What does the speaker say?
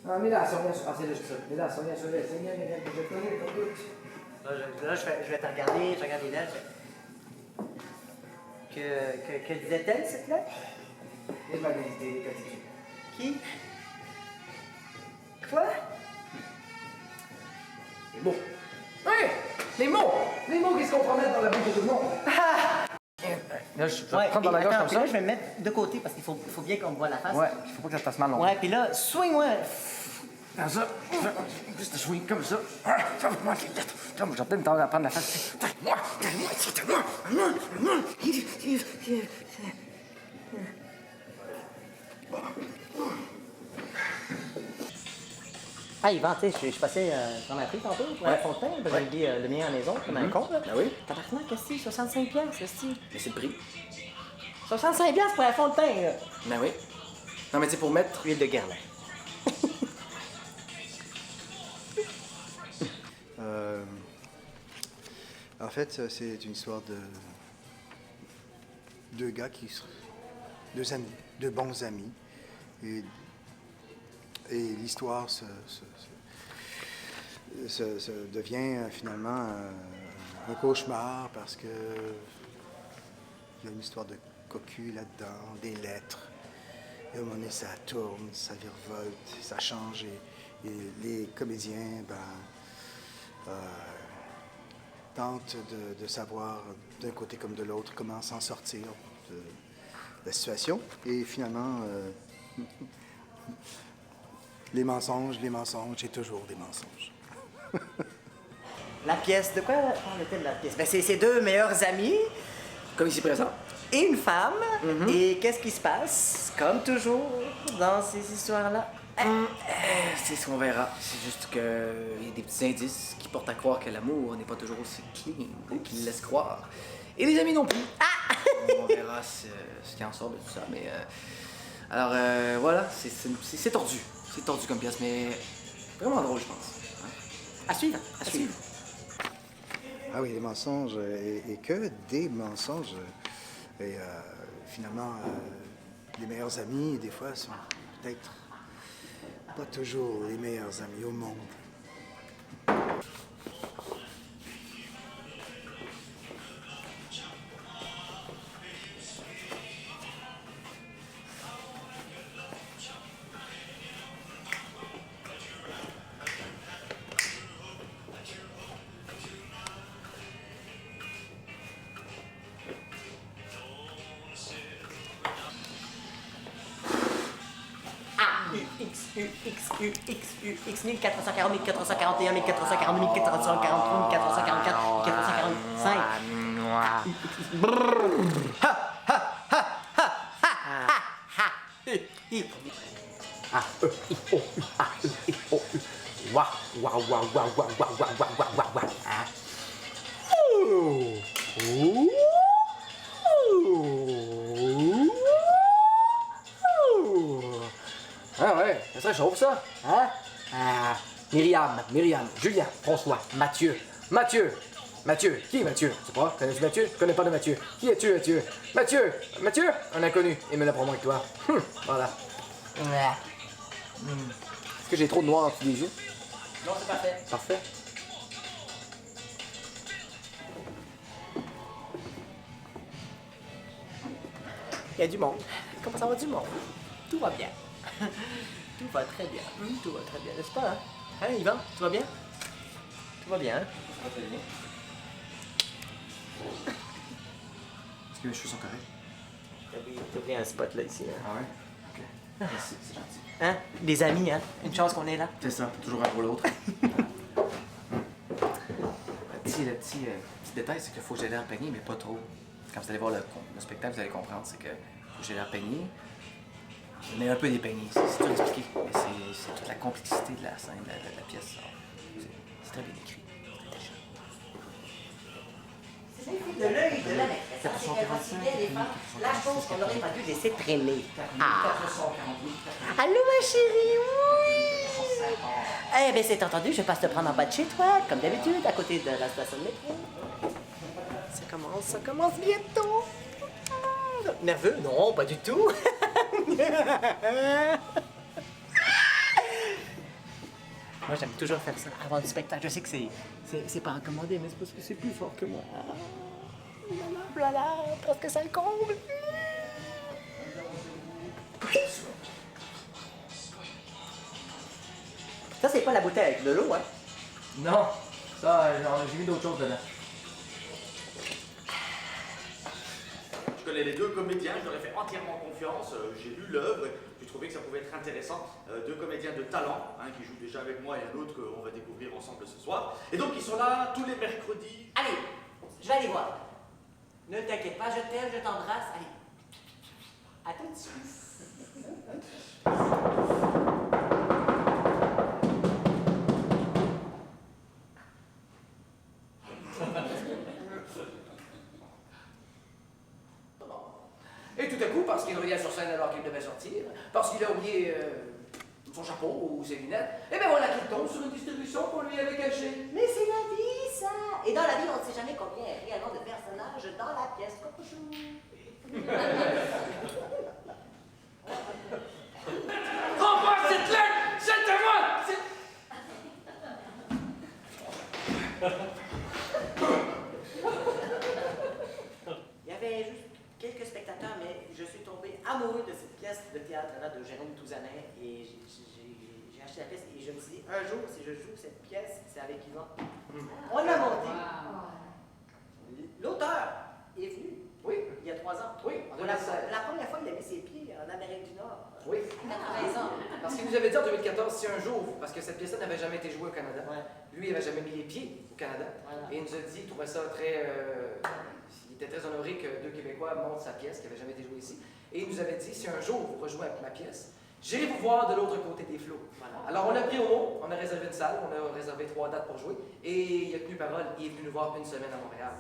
Ah, mira, Sonia, c'est juste ça. Mira, Sonia, je vais essayer, mais je connais ton doute. Là, je vais te regarder, je regarde les lettres. Que disait-elle, cette lettre? Les valises des petits. Qui? Quoi? Les mots. Oui! Les mots! Les mots qui se compromettent dans la bouche de tout le monde. Là, je vais te prendre dans la gorge attends, comme puis ça. là, je vais me mettre de côté parce qu'il faut bien qu'on me voit la face. Ouais, il faut pas que ça te fasse mal non plus. Ouais, puis là, swing-moi. Comme ça. Juste te swing comme ça. Comme je vais peut-être me prendre la face. Ah, Yvan, tu sais, je passais dans ma prise tantôt pour la fontaine, j'ai oublié le mien à la maison, comme un con, là. Ah oui? Tabarnak, qu'est-ce que c'est? 65 piastres, qu'est-ce que c'est? Mais c'est le prix. 65 piastres pour la fontaine, là. Ben oui. Non, mais tu sais, pour mettre. Huile de Guerlain. En fait, c'est une histoire de deux gars deux amis, deux bons amis. Et l'histoire devient finalement un cauchemar parce que il y a une histoire de cocu là-dedans, des lettres. Et à un moment donné, ça tourne, ça virevolte, ça change. Et les comédiens, tentent de savoir d'un côté comme de l'autre comment s'en sortir de la situation. Et finalement, les mensonges, et toujours des mensonges. La pièce, de quoi parle-t-elle la pièce? Ben, c'est ses deux meilleurs amis. Comme ici présent. Et une femme. Et qu'est-ce qui se passe, comme toujours, dans ces histoires-là? C'est ce qu'on verra. C'est juste qu'il y a des petits indices qui portent à croire que l'amour n'est pas toujours aussi clean qu'il laisse croire. Et les amis non plus. On verra ce qui en sort de tout ça. Mais alors voilà, c'est tordu. C'est tordu comme pièce, mais vraiment drôle, je pense. À suivre, À suivre. Ah oui, les mensonges, et que des mensonges. Et finalement, les meilleurs amis, des fois, sont peut-être pas toujours les meilleurs amis au monde. X, U, X, U, X, U, X, 1440, 1441, 1440, 1443, 1444, 1445. Ah ouais, ça serait chaud ça. Hein? Ah, Myriam, Julien, François, Mathieu. Qui est Mathieu? Tu sais pas? Connais-tu Mathieu? Je connais pas de Mathieu. Qui es-tu, Mathieu? Mathieu? Un inconnu. Il me l'apprend moins que toi. Voilà. Est-ce que j'ai trop de noir en dessous des yeux? Non, c'est parfait. Parfait. Il y a du monde. Comment ça va du monde? Tout va bien. Tout va très bien. Tout va très bien, n'est-ce pas? Hein, hein Yvan? Tout va bien? Tout va bien, hein? Ça va très bien. Est-ce que mes cheveux sont corrects? T'as pris un spot là ici. Hein? Ah ouais? Ok. Merci, c'est gentil. Hein? Des amis, hein? Une chance qu'on est là. C'est ça, toujours un pour l'autre. Le petit détail, c'est qu'il faut que j'aille l'air peigné, mais pas trop. Quand vous allez voir le spectacle, vous allez comprendre, c'est que faut que j'aille l'air peigné. Mais un peu dépeigné, c'est tout expliqué. Mais c'est toute la complexité de la scène, de la pièce. C'est très bien écrit. C'est De l'œil de la maîtresse. C'est qu'elle considère les femmes la chose qu'on n'aurait pas dû laisser traîner. Allô, ma chérie, oui! Eh bien, c'est entendu, je passe te prendre en bas de chez toi, comme d'habitude, à côté de la station de métro. Ça commence bientôt. Nerveux? Non, pas du tout. Moi, j'aime toujours faire ça avant le spectacle. Je sais que c'est pas recommandé, mais c'est parce que c'est plus fort que moi. Voilà, presque ça le comble. Ça, c'est pas la bouteille avec de l'eau, hein? Non, ça, j'ai mis d'autres choses dedans. Je connais les deux comédiens, je leur ai fait entièrement confiance. J'ai lu l'œuvre, j'ai trouvé que ça pouvait être intéressant. Deux comédiens de talent, un qui joue déjà avec moi et un autre qu'on va découvrir ensemble ce soir. Et donc ils sont là tous les mercredis. Allez, je vais aller voir. Ne t'inquiète pas, je t'aime, je t'embrasse. Allez, à tout de suite. Et tout à coup, parce qu'il revient sur scène alors qu'il devait sortir, parce qu'il a oublié son chapeau ou ses lunettes, et bien voilà qu'il tombe sur une distribution qu'on lui avait cachée. Mais c'est la vie, ça! Et dans la vie, on ne sait jamais combien est réellement de personnages dans la pièce. Prends pas cette lettre! C'est à moi! Il y avait juste quelques spectateurs, mais je suis tombé amoureux de cette pièce de théâtre-là de Jérôme Touzanet et j'ai acheté la pièce et je me suis dit, un jour, si je joue cette pièce, c'est avec Yvan. On l'a montée. L'auteur est venu. Oui. Il y a 3 ans. Oui, en 2016. La première fois, il a mis ses pieds en Amérique du Nord. Oui. T'as raison. Parce qu'il nous avait dit en 2014, si un jour, parce que cette pièce-là n'avait jamais été jouée au Canada, Ouais. lui, il n'avait jamais mis les pieds au Canada, Voilà. et il nous a dit, il trouvait ça très... il était très honoré que deux Québécois montrent sa pièce, qui n'avait jamais été jouée ici, et il nous avait dit, si un jour vous rejouez avec ma pièce, j'irai vous voir de l'autre côté des flots. Voilà. Alors on a pris au mot, on a réservé une salle, on a réservé 3 dates pour jouer, et il a tenu parole, il est venu nous voir une semaine à Montréal.